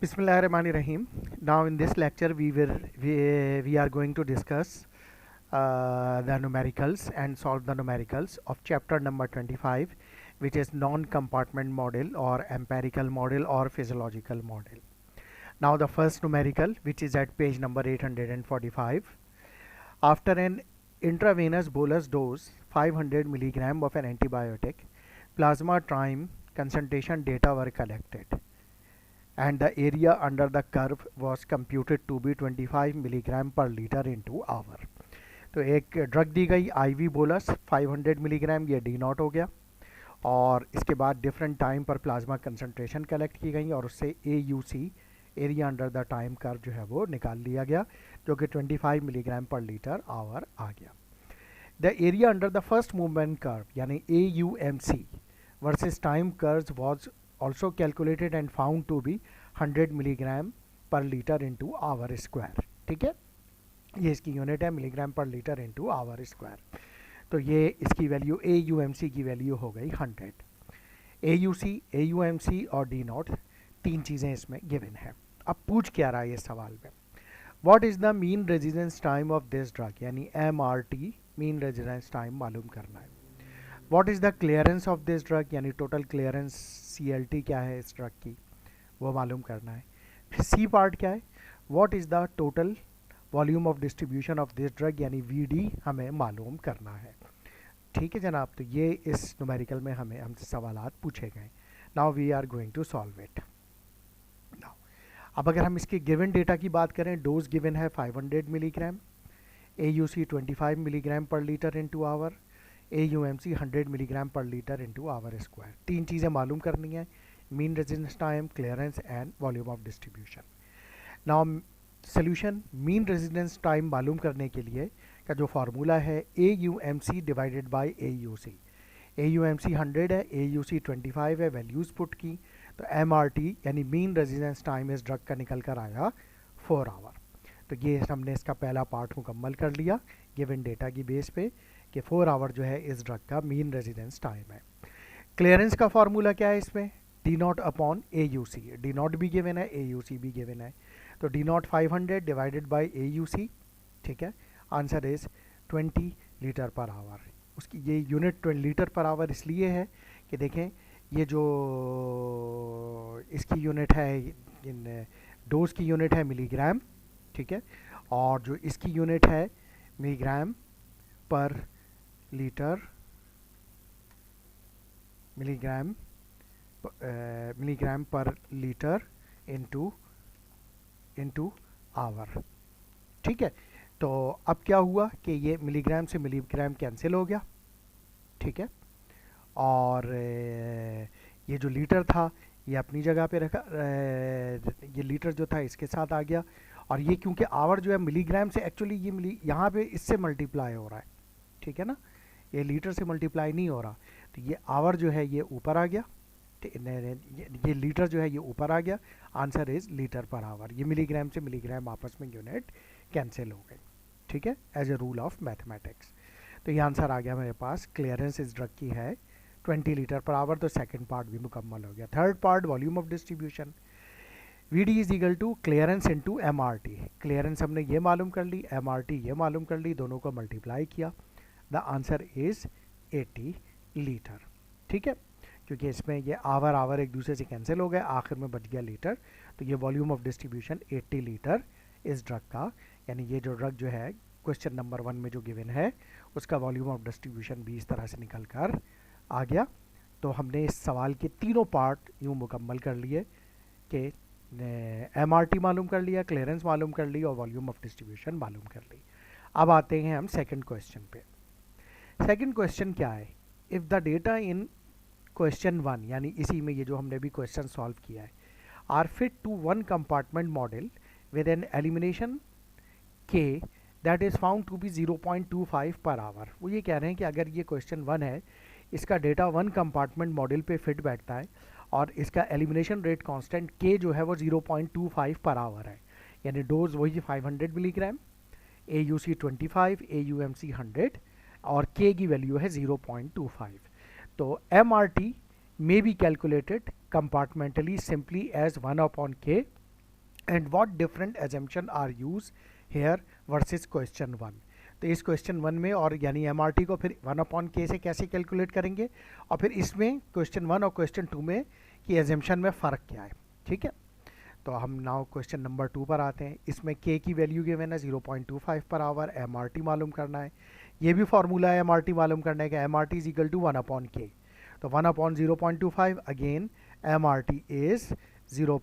Bismillahirrahmanirrahim. Now in this lecture we are going to discuss the numericals and solve the numericals of chapter number 25, which is non-compartment model or empirical model or physiological model. Now the first numerical, which is at page number 845. After an intravenous bolus dose 500 milligram of an antibiotic, plasma time concentration data were collected and the area under the curve was computed to be 25 milligram per litre into hour. तो एक drug दी गई IV bolus 500 milligram, ये D naught हो गया, और इसके बाद डिफरेंट टाइम पर प्लाज्मा कंसंट्रेशन कलेक्ट की गई और उससे A U C area under the time curve जो है वो निकाल लिया गया, जो कि 25 मिलीग्राम पर लीटर आवर आ गया। The area under the first movement curve यानी A U M C versus time curve was also calculated and found to be 100 milligram per litre into hour square. ठीक है, ये इसकी unit है, milligram per litre into hour square. तो ये इसकी value ए U M सी की वैल्यू हो गई 100। ए यू एम सी और डी नॉट, तीन चीज़ें इसमें गिवन है। अब पूछ क्या रहा है इस सवाल में, what is the mean residence time of this drug, यानी M R T mean residence time मालूम करना है। What is the clearance of this drug, यानी टोटल क्लियरेंस CLT क्या है इस ड्रग की, वो मालूम करना है। फिर सी पार्ट क्या है, what is the total volume of distribution of this drug, यानी VD हमें मालूम करना है। ठीक है जनाब, तो ये इस न्यूमेरिकल में हमसे सवालात पूछे गए। Now we are going to solve it. Now अब अगर हम इसके गिवन डेटा की बात करें, डोज गिवन है 500 milligram, AUC 25 milligram per litre into hour, AUMC 100 milligram per litre into hour square. तीन चीज़ें मालूम करनी है, mean residence time, clearance and volume of distribution. Now solution, mean residence time मालूम करने के लिए का जो फार्मूला है AUMC divided by AUC। AUMC 100 है, AUC 25 है, वैल्यूज़ पुट की, तो MRT यानी मीन रेजिडेंस टाइम इस ड्रग का निकल कर आया 4 आवर। तो ये हमने इसका पहला पार्ट मुकम्मल कर लिया गिवन डेटा की बेस पे कि 4 आवर जो है इस ड्रग का मीन रेजिडेंस टाइम है। क्लियरेंस का फार्मूला क्या है इसमें, D not upon AUC। D not भी गिवन है, AUC भी गिवन है, तो D not 500 divided by AUC। ठीक है, answer is 20 litre per our. उसकी ये यूनिट 20 लीटर पर आवर इसलिए है कि देखें ये जो इसकी यूनिट है, इन डोज की यूनिट है मिलीग्राम, ठीक है, और जो इसकी यूनिट है milligram per litre, milligram per litre into our. ठीक है, तो अब क्या हुआ कि ये मिलीग्राम से मिलीग्राम कैंसिल हो गया। ठीक है, और ये जो लीटर था ये अपनी जगह पे रखा, ये लीटर जो था इसके साथ आ गया, और ये क्योंकि आवर जो है मिलीग्राम से एक्चुअली ये यहाँ पे इससे मल्टीप्लाई हो रहा है। ठीक है ना, ये लीटर से मल्टीप्लाई नहीं हो रहा, तो ये आवर जो है ये ऊपर आ गया, ये लीटर जो है ये ऊपर आ गया, answer is litre per hour. ये मिलीग्राम से मिलीग्राम आपस में यूनिट कैंसिल हो गई। ठीक है, as a rule of mathematics. तो ये आंसर आ गया मेरे पास, क्लियरेंस इस ड्रग की है 20 लीटर पर आवर। तो सेकंड पार्ट भी मुकम्मल हो गया। Third part, volume of distribution, VD is equal to clearance into MRT। Clearance हमने ये मालूम कर ली, MRT ये मालूम कर ली, दोनों को मल्टीप्लाई किया, द आंसर इज 80 लीटर। ठीक है, क्योंकि इसमें ये आवर एक दूसरे से कैंसिल हो गए, आखिर में बच गया लीटर, तो ये वॉल्यूम ऑफ डिस्ट्रीब्यूशन 80 लीटर इस ड्रग का, यानी ये जो ड्रग जो है क्वेश्चन नंबर 1 में जो गिवन है उसका वॉल्यूम ऑफ डिस्ट्रीब्यूशन भी इस तरह से निकल कर आ गया। तो हमने इस सवाल के तीनों पार्ट यूँ मुकम्मल कर लिए कि MRT मालूम कर लिया, क्लियरेंस मालूम कर ली और वॉल्यूम ऑफ डिस्ट्रीब्यूशन मालूम कर ली। अब आते हैं हम सेकंड क्वेश्चन पे। सेकंड क्वेश्चन क्या है, if the data in question 1, यानी इसी में ये जो हमने भी क्वेश्चन सॉल्व किया है, are fit to one compartment model with an elimination K that is found to be 0.25 per our. वो ये कह रहे हैं कि अगर ये क्वेश्चन 1 है, इसका डेटा वन कंपार्टमेंट मॉडल पे फिट बैठता है और इसका एलिमिनेशन रेट कांस्टेंट के जो है वो 0.25 पर आवर है, यानी डोज वही 500 मिलीग्राम, AUC 25, AUMC 100 और के की वैल्यू है 0.25। तो MRT may be calculated compartmentally simply as 1 upon k and what different assumption are use here versus question one. तो इस क्वेश्चन वन में और यानी एम आर टी को फिर 1/k से कैसे कैलकुलेट करेंगे, और फिर इसमें क्वेश्चन वन और क्वेश्चन टू में कि एजम्पशन में फ़र्क क्या है। ठीक है, तो हम नाउ क्वेश्चन नंबर 2 पर आते हैं। इसमें k की वैल्यू गिवन है 0.25 per our, M R T मालूम करना है। ये भी फार्मूला है एम आर टी मालूम करने का, M R T is equal to 1/k। तो 1/0.25 again M R T is 0.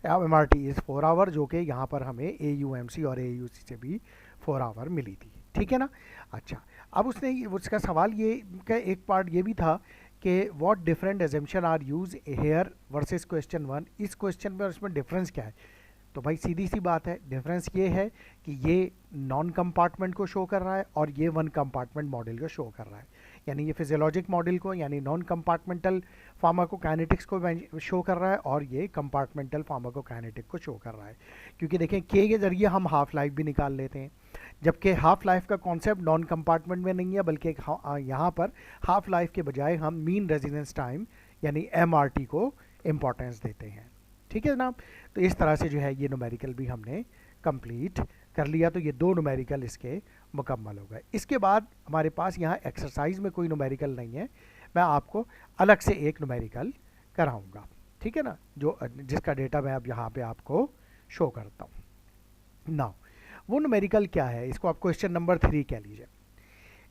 M R T is 4 hour, जो कि यहाँ पर हमें ए यू एम सी और ए यू सी से भी 4 आवर मिली थी। ठीक है ना। अच्छा, अब उसका सवाल ये का एक पार्ट ये भी था कि what different assumption are use here versus question one. इस क्वेश्चन में और इसमें डिफरेंस क्या है? तो भाई सीधी सी बात है, डिफरेंस ये है कि ये नॉन कंपार्टमेंट को शो कर रहा है और ये वन कंपार्टमेंट मॉडल को शो कर रहा है। यानी ये फिजियोलॉजिक मॉडल को यानी नॉन कंपार्टमेंटल फार्माकोकाइनेटिक्स को शो कर रहा है और ये कंपार्टमेंटल फार्माकोकाइनेटिक को शो कर रहा है। क्योंकि देखें के जरिए हम हाफ लाइफ भी निकाल लेते हैं, जबकि हाफ लाइफ का कॉन्सेप्ट नॉन कंपार्टमेंट में नहीं है, बल्कि यहाँ पर हाफ लाइफ के बजाय हम मीन रेजिडेंस टाइम यानी एमआरटी को इम्पोर्टेंस देते हैं। ठीक है जनाब। तो इस तरह से जो है ये न्यूमेरिकल भी हमने कंप्लीट कर लिया। तो ये 2 न्यूमेरिकल इसके मुकम्मल हो गए। इसके बाद हमारे पास यहाँ एक्सरसाइज में कोई न्यूमेरिकल नहीं है, मैं आपको अलग से एक न्यूमेरिकल कराऊंगा। ठीक है ना, जिसका डेटा मैं अब यहाँ पे आपको शो करता हूँ। नाउ वो न्यूमेरिकल क्या है, इसको आप क्वेश्चन नंबर 3 कह लीजिए।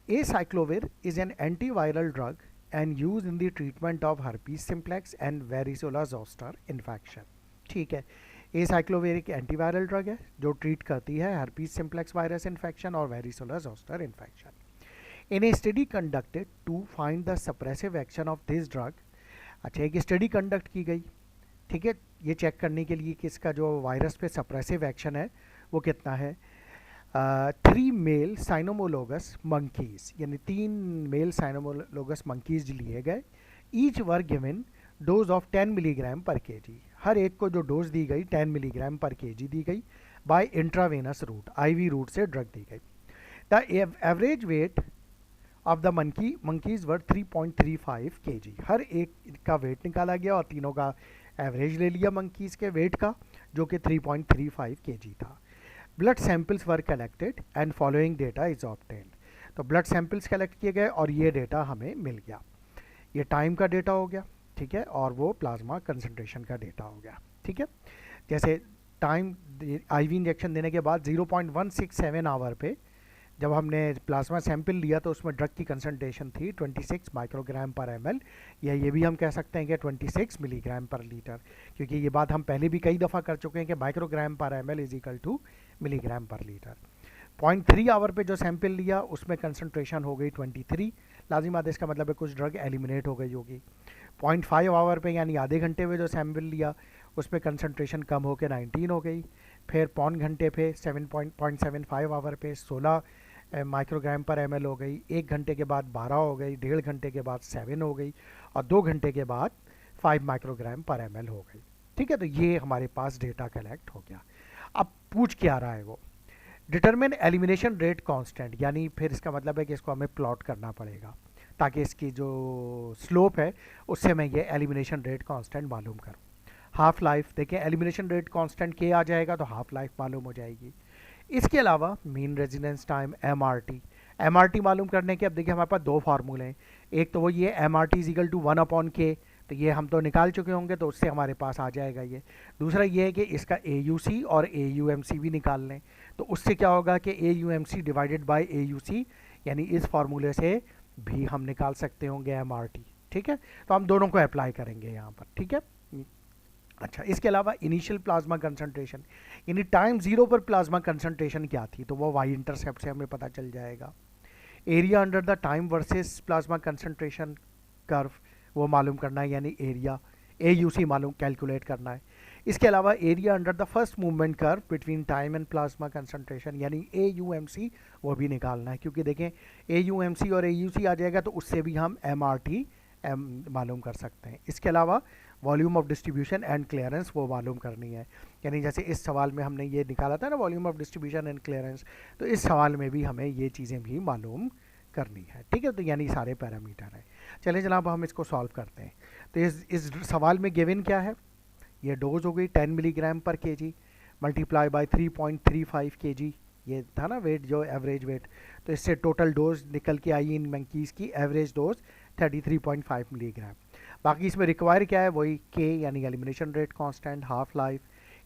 Acyclovir is an antiviral drug and used in the treatment of herpes simplex and varicella zoster infection। ठीक है, एसाइक्लोविर एक एंटीवायरल ड्रग है जो ट्रीट करती है herpes simplex वायरस इन्फेक्शन और varicella zoster infection. In a study conducted to find the suppressive action of this drug. अच्छा, एक स्टडी कंडक्ट की गई, ठीक है, ये चेक करने के लिए कि इसका जो वायरस पे सप्रेसिव एक्शन है वो कितना है। 3 मेल साइनोमोलोगस मंकीज यानी 3 मेल साइनोमोलोगस मंकीज लिए गए। Each were given dose of 10 milligram पर केजी। हर एक को जो डोज दी गई 10 मिलीग्राम पर केजी दी गई by intravenous route, IV route से ड्रग दी गई। The average weight of the monkeys were 3.35 KG. हर एक का वेट निकाला गया और तीनों का एवरेज ले लिया मंकीज के वेट का, जो कि 3.35 केजी था। Blood samples were collected and following data is obtained. तो ब्लड सैंपल्स कलेक्ट किए गए और ये डेटा हमें मिल गया। ये टाइम का डेटा हो गया, ठीक है, और वो प्लाज्मा कंसंट्रेशन का डेटा हो गया। ठीक है, जैसे टाइम आईवी इंजेक्शन देने के बाद 0.167 आवर पे जब हमने प्लाज्मा सैंपल लिया तो उसमें ड्रग की कंसंट्रेशन थी 26 माइक्रोग्राम पर ml, या ये भी हम कह सकते हैं कि 26 मिलीग्राम पर लीटर, क्योंकि ये बात हम पहले भी कई दफ़ा कर चुके हैं कि microgram per ml is equal to milligram per litre. 0.3 hour पे जो सैंपल लिया उसमें कंसंट्रेशन हो गई 23, लाजिम आदेश का मतलब है कुछ ड्रग एलिमिनेट हो गई होगी। 0.5 आवर पे यानी आधे घंटे में जो सैंपल लिया उसमें कंसंट्रेशन कम होकर 19 हो गई। फिर पौन घंटे पे 7.75 आवर पे 16 माइक्रोग्राम पर ml हो गई। 1 घंटे के बाद 12 हो गई, 1.5 घंटे के बाद 7 हो गई और 2 घंटे के बाद 5 माइक्रोग्राम पर ml हो गई। ठीक है, तो ये हमारे पास डेटा कलेक्ट हो गया। अब पूछ क्या रहा है वो, डिटरमिन एलिमिनेशन रेट कांस्टेंट, यानी फिर इसका मतलब है कि इसको हमें प्लॉट करना पड़ेगा ताकि इसकी जो स्लोप है उससे मैं ये एलिमिनेशन रेट कांस्टेंट मालूम करूँ। हाफ लाइफ देखें, एलिमिनेशन रेट कांस्टेंट के आ जाएगा तो हाफ लाइफ मालूम हो जाएगी। इसके अलावा मीन रेजिडेंस टाइम एमआरटी मालूम करने के अब देखिए हमारे पास 2 फार्मूले हैं। एक तो वो ये MRT is equal to 1/k, तो ये हम तो निकाल चुके होंगे तो उससे हमारे पास आ जाएगा ये। दूसरा ये है कि इसका AUC और AUMC भी निकाल लें, तो उससे क्या होगा कि AUMC डिवाइडेड बाय AUC, यानी इस फार्मूले से भी हम निकाल सकते होंगे MRT। ठीक है, तो हम दोनों को अप्लाई करेंगे यहाँ पर। ठीक है, अच्छा, इसके अलावा इनिशियल प्लाज्मा कंसंट्रेशन यानी टाइम 0 पर प्लाज्मा कंसंट्रेशन क्या थी, तो वो वाई इंटरसेप्ट से हमें पता चल जाएगा। Area under the time versus plasma concentration curve वो मालूम करना है, यानी एरिया AUC मालूम कैलकुलेट करना है। इसके अलावा area under the first movement curve between time and plasma concentration यानी AUMC वो भी निकालना है, क्योंकि देखें AUMC और AUC आ जाएगा तो उससे भी हम MRT मालूम कर सकते हैं। इसके अलावा volume of distribution and clearance वो मालूम करनी है, यानी जैसे इस सवाल में हमने ये निकाला था ना volume of distribution and clearance, तो इस सवाल में भी हमें ये चीज़ें भी मालूम करनी है। ठीक है, तो यानी सारे पैरामीटर हैं। चलिए जनाब हम इसको सॉल्व करते हैं। तो इस सवाल में गिवन क्या है, ये डोज हो गई 10 मिलीग्राम पर केजी, मल्टीप्लाई बाय 3.35 kg, ये था ना वेट, जो एवरेज वेट। तो इससे टोटल डोज निकल के आई इन मंकीज़ की एवरेज डोज 33.5 मिलीग्राम। बाकी इसमें रिक्वायर क्या है, वही के यानी elimination rate constant, half life,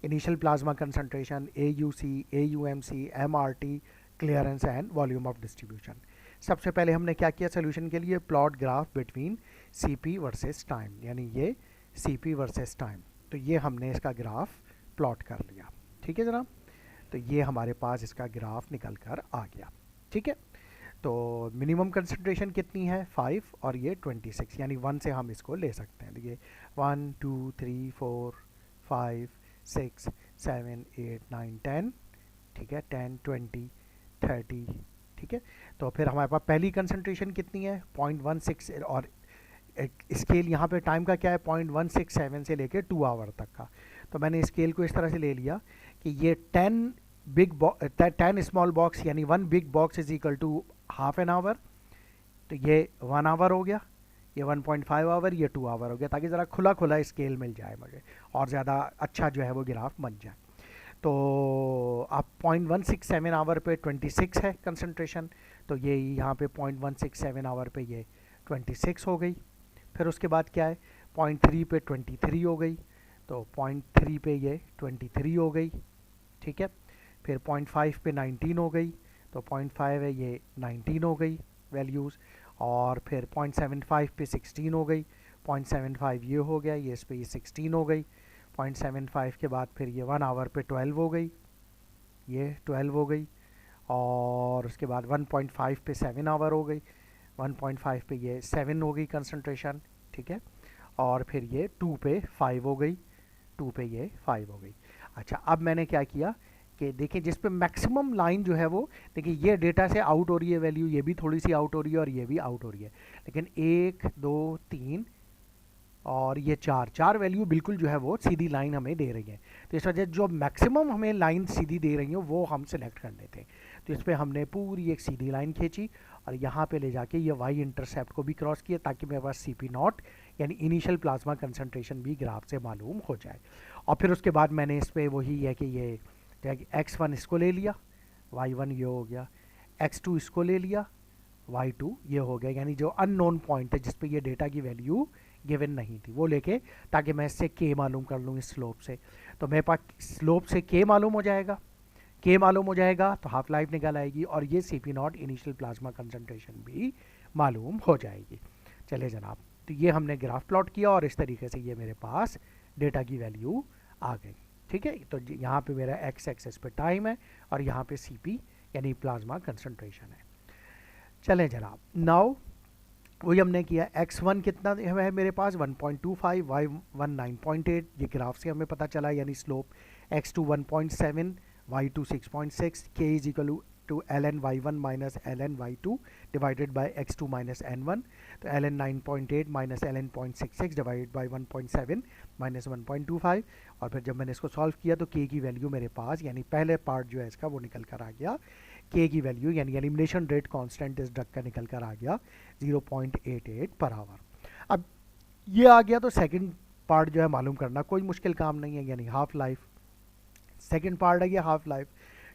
initial plasma concentration, AUC, AUMC, MRT, clearance and volume of distribution. सबसे पहले हमने क्या किया सोल्यूशन के लिए, plot graph between CP versus time, यानी ये CP वर्सेस टाइम। तो ये हमने इसका ग्राफ प्लॉट कर लिया, ठीक है जनाब। तो ये हमारे पास इसका ग्राफ निकल कर आ गया, ठीक है। तो मिनिमम कंसंट्रेशन कितनी है 5 और ये 26, यानी 1 से हम इसको ले सकते हैं। देखिए 1 2 3 4 5 6 7 8 9 10, ठीक है, 10 20 30, ठीक है। तो फिर हमारे पास पहली कंसंट्रेशन कितनी है 0.16, और स्केल यहाँ पे टाइम का क्या है 0.167 से लेके 2 आवर तक का। तो मैंने स्केल को इस तरह से ले लिया कि ये 10 स्मॉल बॉक्स यानी 1 big box is equal to half an hour. तो ये 1 आवर हो गया, ये 1.5 आवर, ये 2 आवर हो गया, ताकि ज़रा खुला खुला स्केल मिल जाए मुझे और ज़्यादा अच्छा जो है वो ग्राफ बन जाए। तो आप 0.167 आवर पे 26 है कंसंट्रेशन, तो ये यहाँ पे 0.167 आवर पे ये 26 हो गई। फिर उसके बाद क्या है 0.3 पे 23 हो गई, तो 0.3 पे ये 23 हो गई, ठीक है। फिर 0.5 पे 19 हो गई, तो 0.5 है ये 19 हो गई वैल्यूज़। और फिर 0.75 पे 16 हो गई, 0.75 ये हो गया, ये इस पे ये 16 हो गई। 0.75 के बाद फिर ये 1 आवर पे 12 हो गई, ये 12 हो गई। और उसके बाद 1.5 पे 7 आवर हो गई, 1.5 पे ये 7 हो गई कंसंट्रेशन, ठीक है। और फिर ये 2 पे 5 हो गई, 2 पे ये 5 हो गई। अच्छा, अब मैंने क्या किया कि देखिए जिस पे मैक्सिमम लाइन जो है वो, देखिए ये डेटा से आउट हो रही है वैल्यू, ये भी थोड़ी सी आउट हो रही है और ये भी आउट हो रही है, लेकिन 1 2 3 और ये 4 वैल्यू बिल्कुल जो है वो सीधी लाइन हमें दे रही है। तो इस वजह जो मैक्सिमम हमें लाइन सीधी दे रही है वो हम सिलेक्ट कर लेते हैं। तो इस पर हमने पूरी एक सीधी लाइन खींची और यहाँ पे ले जाके ये वाई इंटरसेप्ट को भी क्रॉस किया, ताकि मेरे पास CP0 यानी इनिशियल प्लाज्मा कंसंट्रेशन भी ग्राफ से मालूम हो जाए। और फिर उसके बाद मैंने इस पर वही है कि ये x1 इसको ले लिया, y1 ये हो गया, x2 इसको ले लिया, y2 ये हो गया, यानी जो अननोन पॉइंट है जिस पे ये डेटा की वैल्यू गिवन नहीं थी वो लेके, ताकि मैं इससे k मालूम कर लूँ इस स्लोप से। तो मेरे पास स्लोप से k मालूम हो जाएगा, k मालूम हो जाएगा तो हाफ लाइफ निकल आएगी, और ये CP0 इनिशियल प्लाज्मा कंसंट्रेशन भी मालूम हो जाएगी। चले जनाब, तो ये हमने ग्राफ प्लॉट किया और इस तरीके से ये मेरे पास डेटा की वैल्यू आ गई, ठीक है। तो यहाँ पे मेरा x एक्सेस पे टाइम है और यहाँ पे CP यानी प्लाज्मा कंसंट्रेशन है। चलें जनाब, नाउ वही हमने किया, x1 कितना है मेरे पास 1.25, y1 9.8, ये ग्राफ से हमें पता चला, यानी slope. x2 1.7, y2 6.6, k is equal to ln y1 minus ln y2 divided by x2 minus n1। तो ln 9.8 minus ln 0.66 divided by 1.7 minus 1.25। और फिर जब मैंने इसको सॉल्व किया तो k की वैल्यू मेरे पास, यानी पहले पार्ट जो है इसका वो निकल कर आ गया, k की वैल्यू यानी एलिमिनेशन रेट कांस्टेंट इस ड्रग का निकल कर आ गया 0.88 पर आवर। अब ये आ गया तो सेकंड पार्ट जो है मालूम करना कोई मुश्किल काम नहीं है, यानी हाफ लाइफ। सेकंड पार्ट है ये half life,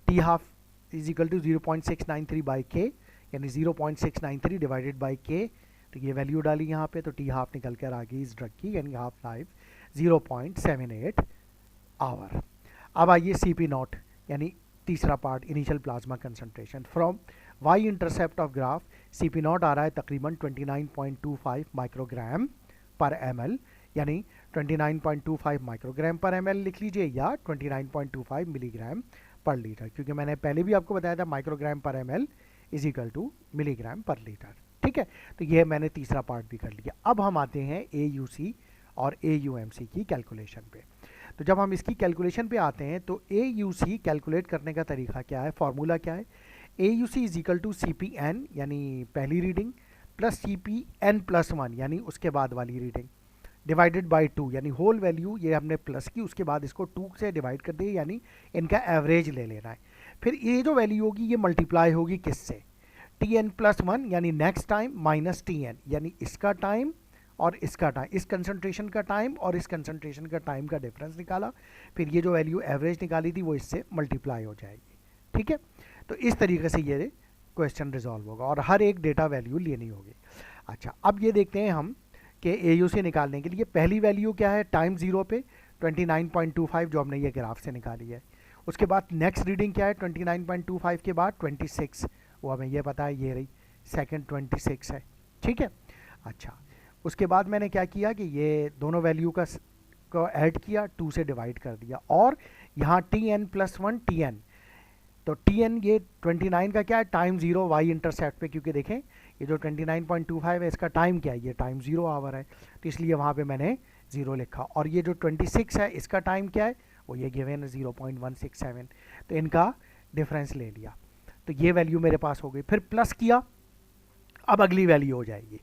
T half is equal to 0.693 by K, यानी 0.693 डिवाइडेड बाई के। तो ये वैल्यू डाली यहाँ पे, तो टी हाफ निकल कर आ गई इस ड्रग की, यानी हाफ लाइफ 0.78 आवर। अब आइए CP0 यानी तीसरा part, initial plasma concentration. From Y intercept of graph CP0 आ रहा है तकरीबन 29.25 माइक्रोग्राम पर ml, यानी 29.25 माइक्रोग्राम पर ml लिख लीजिए, या 29.25 मिलीग्राम पर लीटर, क्योंकि मैंने पहले भी आपको बताया था microgram per ml is equal to milligram per litre, ठीक है। तो ये मैंने तीसरा पार्ट भी कर लिया। अब हम आते हैं AUC और AUMC की कैलकुलेशन पे। तो जब हम इसकी कैलकुलेशन पे आते हैं तो AUC कैलकुलेट करने का तरीका क्या है, फॉर्मूला क्या है, AUC is equal to CPN यानी पहली रीडिंग प्लस CPN+1 यानी उसके बाद वाली रीडिंग डिवाइडेड बाय 2, यानी होल वैल्यू ये हमने प्लस की, उसके बाद इसको 2 से डिवाइड कर दिए, यानी इनका एवरेज ले लेना है। फिर ये जो वैल्यू होगी ये मल्टीप्लाई होगी किससे, TN+1 यानी नेक्स्ट टाइम माइनस TN यानी इसका टाइम और इसका टाइम, इस कंसंट्रेशन का टाइम और इस कंसंट्रेशन का टाइम का डिफरेंस निकाला, फिर ये जो वैल्यू एवरेज निकाली थी वो इससे मल्टीप्लाई हो जाएगी। ठीक है, तो इस तरीके से ये क्वेश्चन रिजॉल्व होगा और हर एक डेटा वैल्यू लेनी होगी। अच्छा, अब ये देखते हैं हम कि AUC निकालने के लिए पहली वैल्यू क्या है, टाइम ज़ीरो पे 29.25 जो हमने ये ग्राफ से निकाली है। उसके बाद नेक्स्ट रीडिंग क्या है, 29.25 के बाद 26, वो हमें ये पता है, ये रही सेकंड 26 है। ठीक है, अच्छा, उसके बाद मैंने क्या किया कि ये दोनों वैल्यू को ऐड किया, 2 से डिवाइड कर दिया, और यहाँ TN+1 TN, तो TN ये 29 का क्या है, टाइम ज़ीरो वाई इंटरसेप्ट पे, क्योंकि देखें ये जो 29.25 है इसका टाइम क्या है, ये टाइम ज़ीरो आवर है, तो इसलिए वहाँ पे मैंने ज़ीरो लिखा। और ये जो 26 है इसका टाइम क्या है, वो ये गिवन है 0.167, तो इनका डिफरेंस ले लिया, तो ये वैल्यू मेरे पास हो गई। फिर प्लस किया, अब अगली वैल्यू हो जाएगी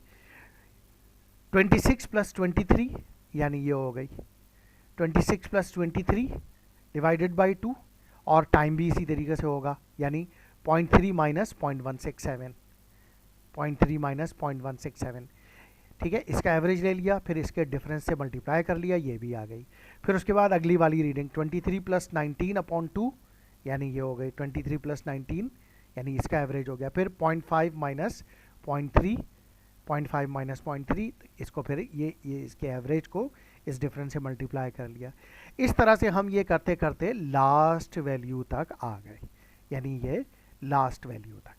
26 + 23, यानी ये हो गई 26 + 23 डिवाइडेड बाई 2, और टाइम भी इसी तरीके से होगा, यानी 0.3 माइनस 0.167, 0.3 माइनस 0.167। ठीक है, इसका एवरेज ले लिया, फिर इसके डिफरेंस से मल्टीप्लाई कर लिया, ये भी आ गई। फिर उसके बाद अगली वाली रीडिंग 23 + 19/2, यानी ये हो गई 23 + 19, यानी इसका एवरेज हो गया। फिर 0.5 माइनस 0.3, 0.5 माइनस 0.3, इसको फिर ये इसके एवरेज को इस डिफरेंस से मल्टीप्लाई कर लिया। इस तरह से हम ये करते करते लास्ट वैल्यू तक आ गए, यानी ये लास्ट वैल्यू तक।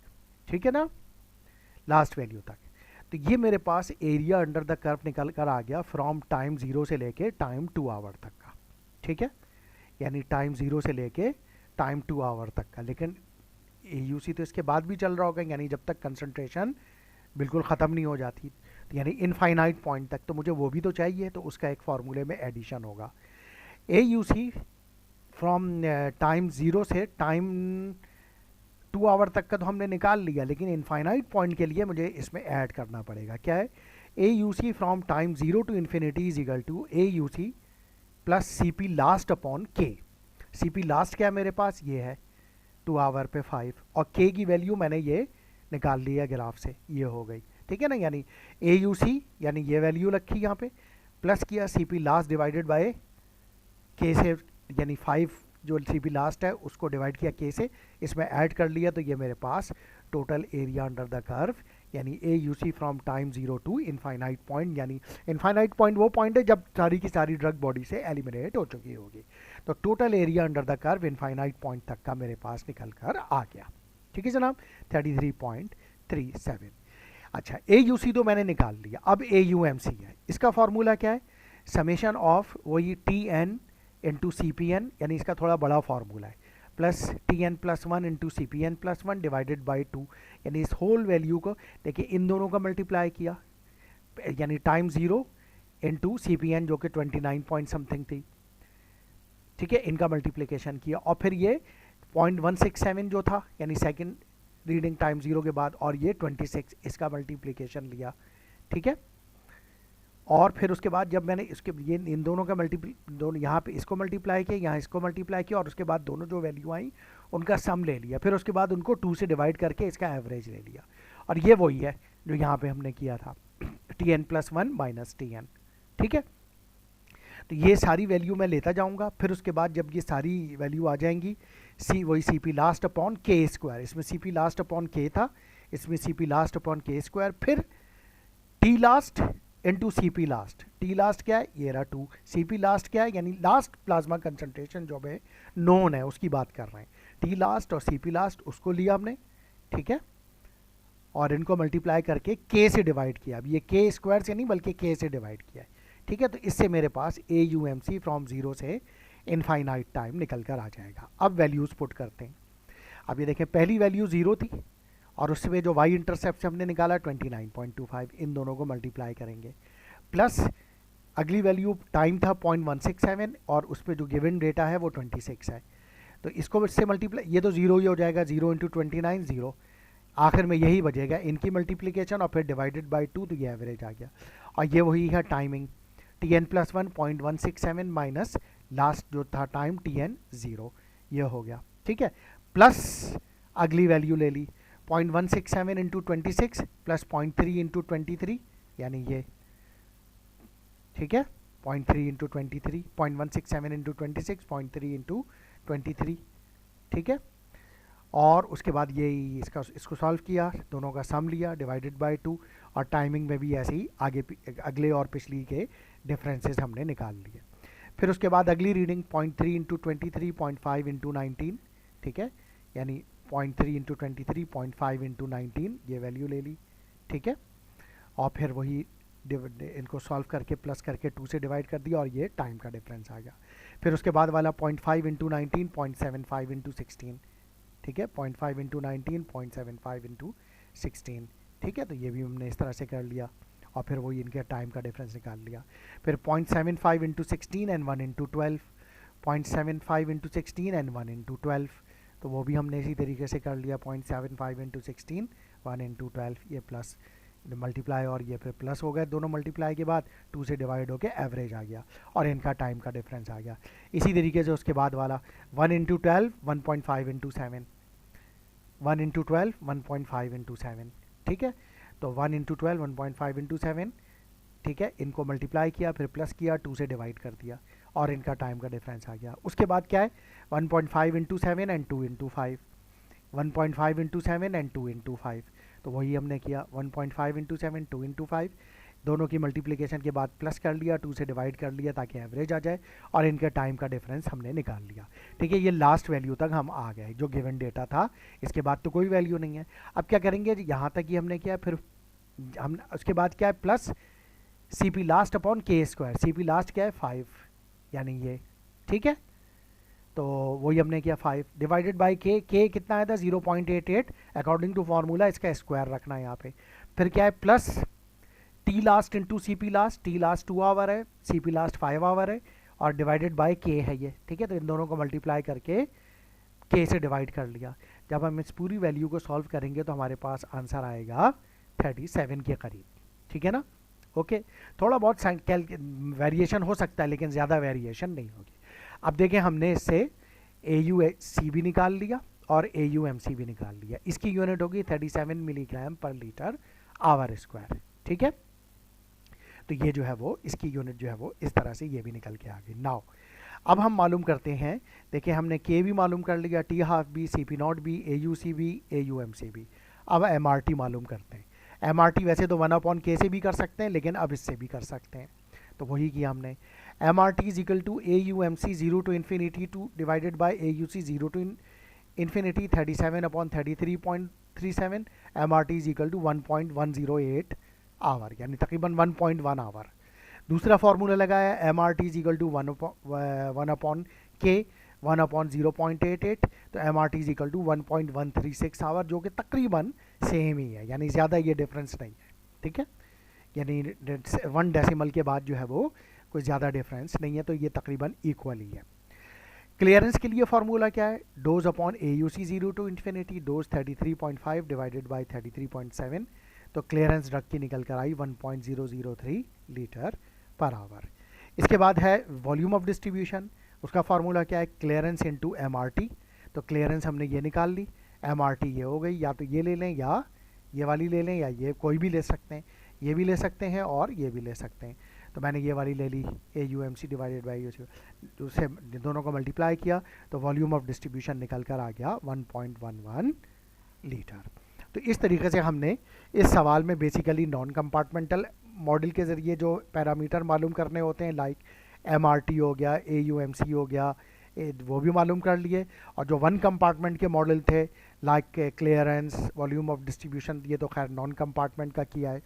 ठीक है ना, लास्ट वैल्यू तक। तो ये मेरे पास एरिया अंडर द कर्व निकल कर आ गया फ्रॉम टाइम 0 से लेके टाइम 2 आवर तक का। ठीक है, यानी टाइम 0 से लेके टाइम 2 आवर तक का। लेकिन AUC तो इसके बाद भी चल रहा होगा, यानी जब तक कंसंट्रेशन बिल्कुल ख़त्म नहीं हो जाती, तो यानी इनफाइनाइट पॉइंट तक, तो मुझे वो भी तो चाहिए, तो उसका एक फार्मूले में एडिशन होगा। AUC फ्रॉम टाइम 0 से टाइम 2 आवर तक का तो हमने निकाल लिया, लेकिन इनफाइनाइट पॉइंट के लिए मुझे इसमें ऐड करना पड़ेगा। क्या है, AUC from time 0 to infinity is equal to AUC + CP last upon K। CP last क्या है मेरे पास, ये है 2 आवर पे 5, और K की वैल्यू मैंने ये निकाल लिया ग्राफ से, ये हो गई। ठीक है ना, यानी AUC यानी ये वैल्यू रखी यहाँ पे, प्लस किया CP last divided by K से, यानी 5 जो CP लास्ट है उसको डिवाइड किया K से, इसमें ऐड कर लिया, तो ये मेरे पास total area under the curve, यानी AUC from time 0 to infinite point, यानी इनफाइनाइट पॉइंट वो पॉइंट है जब सारी की सारी ड्रग बॉडी से एलिमिनेट हो चुकी होगी। तो total area under the curve infinite point तक का मेरे पास निकल कर आ गया। ठीक है जनाब, 33.37। अच्छा, AUC तो मैंने निकाल लिया, अब AUMC है। इसका फॉर्मूला क्या है, समेशन ऑफ वही TN इंटू CPN, यानी इसका थोड़ा बड़ा फार्मूला है, plus TN+1 into CPN+1 divided by 2, यानी इस होल वैल्यू को देखिए इन दोनों का मल्टीप्लाई किया, यानी टाइम 0 इंटू CPN जो कि 29 पॉइंट समथिंग थी। ठीक है, इनका मल्टीप्लिकेशन किया, और फिर ये 0.167 जो था, यानी सेकंड रीडिंग टाइम 0 के बाद, और ये 26, इसका मल्टीप्लिकेशन लिया। ठीक है, और फिर उसके बाद जब मैंने इसके ये इन दोनों का दोनों यहाँ पे इसको मल्टीप्लाई किया, यहाँ इसको मल्टीप्लाई किया, और उसके बाद दोनों जो वैल्यू आई उनका सम ले लिया, फिर उसके बाद उनको 2 से डिवाइड करके इसका एवरेज ले लिया, और ये वही है जो यहाँ पे हमने किया था, TN+1 माइनस TN। ठीक है, तो ये सारी वैल्यू मैं लेता जाऊँगा, फिर उसके बाद जब ये सारी वैल्यू आ जाएंगी, वही CP लास्ट अपॉन K², इसमें CP लास्ट अपॉन K था, इसमें CP लास्ट अपॉन K², फिर T last into CP last. T last क्या है, ये रहा 2, CP लास्ट क्या है, यानी लास्ट प्लाज्मा कंसंट्रेशन जो है नोन है उसकी बात कर रहे हैं, T लास्ट और CP लास्ट उसको लिया हमने। ठीक है, और इनको मल्टीप्लाई करके K से डिवाइड किया, अब ये K² से नहीं बल्कि K से डिवाइड किया है। ठीक है, तो इससे मेरे पास AUMC फ्रॉम 0 से इनफाइनाइट टाइम निकल कर आ जाएगा। अब वैल्यूज़ पुट करते हैं। अब ये देखें, पहली वैल्यू 0 थी, और उसमें जो वाई इंटरसेप्ट से हमने निकाला 29.25, इन दोनों को मल्टीप्लाई करेंगे, प्लस अगली वैल्यू टाइम था 0.167, और उस पर जो गिवन डेटा है वो 26 है, तो इसको इससे मल्टीप्लाई, ये तो 0 ही हो जाएगा, 0 इंटू 29 0, आखिर में यही बचेगा, इनकी मल्टीप्लिकेशन और फिर डिवाइडेड बाई 2, तो ये एवरेज आ गया। और ये वही है टाइमिंग, TN+1 0.167 माइनस लास्ट जो था टाइम TN 0, ये हो गया। ठीक है, प्लस अगली वैल्यू ले ली 0.167 इंटू 26 प्लस 0.3 इंटू 23, यानी ये ठीक है, 0.3 इंटू 23, 0.167 इंटू 26, 0.3 इंटू 23, ठीक है। और उसके बाद ये इसको सॉल्व किया, दोनों का सम लिया डिवाइडेड बाय 2, और टाइमिंग में भी ऐसे ही अगले और पिछली के डिफरेंसेस हमने निकाल लिए। फिर उसके बाद अगली रीडिंग 0.3 इंटू 23, 0.5 इंटू 19, ठीक है, यानी 0.3 इंटू 23, 0.5 इंटू 19 ये वैल्यू ले ली, ठीक है। और फिर वही इनको सॉल्व करके प्लस करके 2 से डिवाइड कर दिया और ये टाइम का डिफरेंस आ गया। फिर उसके बाद वाला 0.5 इंटू 19, 0.75 इंटू 16, ठीक है, 0.5 इंटू 19, 0.75 इंटू 16, ठीक है। तो ये भी हमने इस तरह से कर लिया और फिर वही इनके टाइम का डिफरेंस निकाल लिया। फिर 0.75 into 16 and 1 into 12, 0.75 into 16 and 1 into 12, तो वो भी हमने इसी तरीके से कर लिया। 0.75 इंटू 16, 1 इंटू 12, ये प्लस मल्टीप्लाई और ये फिर प्लस हो गए, दोनों मल्टीप्लाई के बाद 2 से डिवाइड होके एवरेज आ गया और इनका टाइम का डिफरेंस आ गया। इसी तरीके से उसके बाद वाला 1 इंटू 12, 1.5 इंटू 7, 1 इंटू 12, 1.5 इंटू 7, ठीक है। तो 1 इंटू 12, 1.5 इंटू 7, ठीक है, इनको मल्टीप्लाई किया फिर प्लस किया, 2 से डिवाइड कर दिया और इनका टाइम का डिफरेंस आ गया। उसके बाद क्या है, 1.5 into 7 and 2 into 5, 1.5 into 7 and 2 into 5, तो वही हमने किया 1.5 इंटू 7, 2 इंटू 5, दोनों की मल्टीप्लिकेशन के बाद प्लस कर लिया, 2 से डिवाइड कर लिया ताकि एवरेज आ जाए और इनके टाइम का डिफरेंस हमने निकाल लिया, ठीक है। ये लास्ट वैल्यू तक हम आ गए जो गिवन डेटा था, इसके बाद तो कोई वैल्यू नहीं है। अब क्या करेंगे, यहाँ तक ही हमने किया, फिर हम उसके बाद क्या है, plus C P last upon K square, C P last क्या है 5, यानी ये, ठीक है। तो वही हमने किया 5 डिवाइडेड बाई के कितना आया था 0.88, अकॉर्डिंग टू फार्मूला इसका स्क्वायर रखना है यहाँ पे। फिर क्या है, plus T last into C P last, T last 2 hour है, सी पी लास्ट 5 आवर है, और डिवाइडेड बाय के है ये, ठीक है। तो इन दोनों को मल्टीप्लाई करके के से डिवाइड कर लिया। जब हम इस पूरी वैल्यू को सॉल्व करेंगे तो हमारे पास आंसर आएगा 37 के करीब, ठीक है ना। ओके, थोड़ा बहुत वेरिएशन हो सकता है लेकिन ज़्यादा वेरिएशन नहीं होगी। अब देखें, हमने इससे ए यू सी भी निकाल लिया और ए यू एम सी भी निकाल लिया। इसकी यूनिट होगी 37 milligram per litre our square, ठीक है। तो ये जो है वो इसकी यूनिट जो है वो इस तरह से ये भी निकल के आ गई। नाउ अब हम मालूम करते हैं, देखिए हमने के भी मालूम कर लिया, टी हाफ भी, सी पी नॉट भी, ए यू सी भी, ए यू एम सी भी। अब एम आर टी मालूम करते हैं। एम आर टी वैसे तो 1/k से भी कर सकते हैं लेकिन अब इससे भी कर सकते हैं, तो वही किया हमने। M R T is equal to A U M C 0 to infinity 2 divided by A U C 0 to infinity 37/33.37, M R T is equal to 1.108 hour, यानी तकरीबन 1.1 आवर। दूसरा फार्मूला लगाया, M R T is equal to 1/k, 1/0.88, तो M R T is equal to 1.136 hour, जो कि तकरीबन same ही है, यानी ज़्यादा ये डिफरेंस नहीं है, ठीक है। यानी 1 डेसिमल के बाद जो है वो कोई ज़्यादा डिफरेंस नहीं है, तो ये तकरीबन इक्वल ही है। क्लियरेंस के लिए फार्मूला क्या है, dose upon A U C 0 to infinity, dose 33.5 divided by 33.7, तो क्लियरेंस ड्रग की निकल कर आई 1.003 लीटर पर आवर। इसके बाद है वॉल्यूम ऑफ डिस्ट्रीब्यूशन, उसका फार्मूला क्या है, clearance into M R T, तो क्लियरेंस हमने ये निकाल ली, एम आर टी ये हो गई, या तो ये ले लें या ये वाली ले लें या ये कोई भी ले सकते हैं, ये भी ले सकते हैं और ये भी ले सकते हैं। तो मैंने ये वाली ले ली, A U M C divided by U C, उससे दोनों को मल्टीप्लाई किया तो वॉल्यूम ऑफ डिस्ट्रीब्यूशन निकल कर आ गया 1.11 लीटर। तो इस तरीके से हमने इस सवाल में बेसिकली नॉन कंपार्टमेंटल मॉडल के ज़रिए जो पैरामीटर मालूम करने होते हैं, लाइक एम आर टी हो गया, ए यू एम सी हो गया, वो भी मालूम कर लिए, और जो वन कंपार्टमेंट के मॉडल थे like clearance, volume of distribution, ये तो खैर नॉन कंपार्टमेंट का किया है,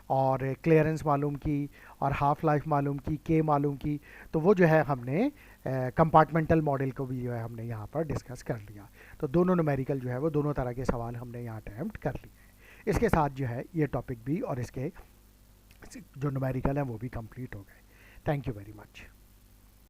और क्लियरेंस मालूम की और हाफ लाइफ मालूम की, के मालूम की, तो वो जो है हमने कंपार्टमेंटल मॉडल को भी जो है हमने यहाँ पर डिस्कस कर लिया। तो दोनों न्यूमेरिकल जो है वो दोनों तरह के सवाल हमने यहाँ अटैम्प्ट कर लिए। इसके साथ जो है ये टॉपिक भी और इसके जो न्यूमेरिकल हैं वो भी कंप्लीट हो गए। Thank you very much.